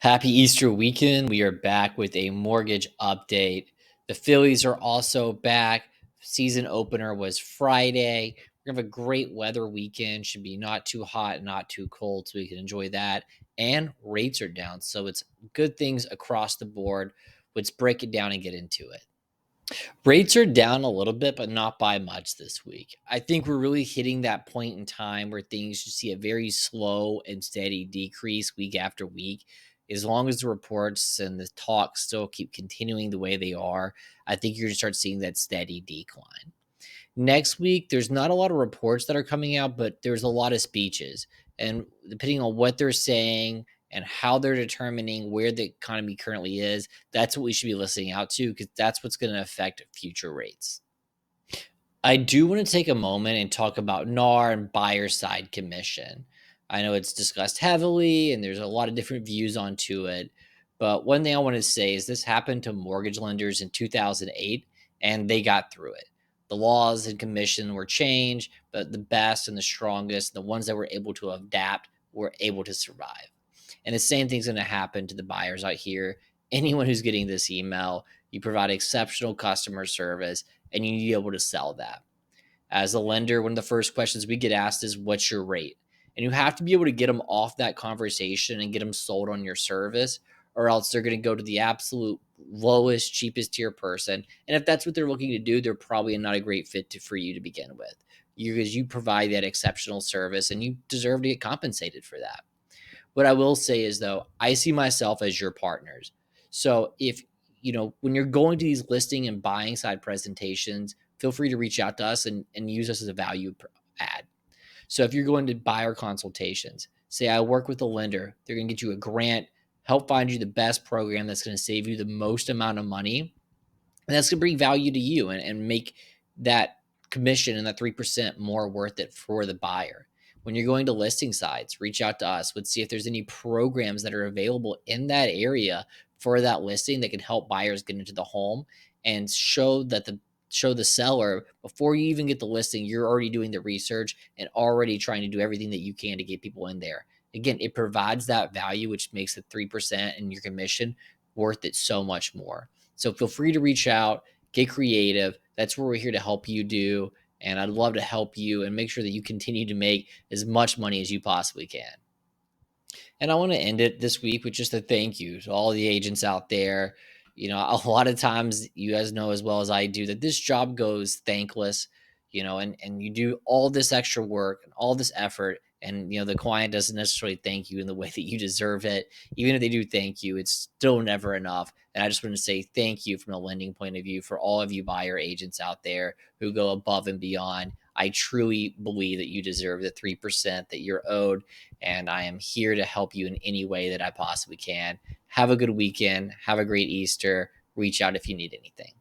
Happy Easter weekend. We are back with a mortgage update. The Phillies are also back. Season opener was Friday. We're going to have a great weather weekend. Should be not too hot, not too cold, so we can enjoy that. And rates are down. So it's good things across the board. Let's break it down and get into it. Rates are down a little bit, but not by much this week. I think we're really hitting that point in time where things should see a very slow and steady decrease week after week. As long as the reports and the talks still keep continuing the way they are, I think you're going to start seeing that steady decline. Next week, there's not a lot of reports that are coming out, but there's a lot of speeches. And depending on what they're saying and how they're determining where the economy currently is, that's what we should be listening out to because that's what's going to affect future rates. I do want to take a moment and talk about NAR and buyer side commission. I know it's discussed heavily and there's a lot of different views onto it. But one thing I want to say is this happened to mortgage lenders in 2008 and they got through it. The laws and commission were changed, but the best and the strongest, the ones that were able to adapt, were able to survive. And the same thing's going to happen to the buyers out here. Anyone who's getting this email, you provide exceptional customer service and you need to be able to sell that. As a lender, one of the first questions we get asked is, what's your rate? And you have to be able to get them off that conversation and get them sold on your service, or else they're going to go to the absolute lowest, cheapest tier person. And if that's what they're looking to do, they're probably not a great fit for you to begin with because you provide that exceptional service and you deserve to get compensated for that. What I will say is, though, I see myself as your partners. So if, when you're going to these listing and buying side presentations, feel free to reach out to us and use us as a value add. So if you're going to buyer consultations, say I work with a lender, they're going to get you a grant, help find you the best program that's going to save you the most amount of money. And that's going to bring value to you and make that commission and that 3% more worth it for the buyer. When you're going to listing sites, reach out to us. Let's see if there's any programs that are available in that area for that listing that can help buyers get into the home and show the seller before you even get the listing, you're already doing the research and already trying to do everything that you can to get people in there. Again, it provides that value, which makes the 3% and your commission worth it so much more. So feel free to reach out, get creative. That's what we're here to help you do. And I'd love to help you and make sure that you continue to make as much money as you possibly can. And I want to end it this week with just a thank you to all the agents out there. A lot of times you guys know as well as I do that this job goes thankless, and you do all this extra work and all this effort. And, the client doesn't necessarily thank you in the way that you deserve it. Even if they do thank you, it's still never enough. And I just want to say thank you from a lending point of view for all of you buyer agents out there who go above and beyond. I truly believe that you deserve the 3% that you're owed, and I am here to help you in any way that I possibly can. Have a good weekend. Have a great Easter. Reach out if you need anything.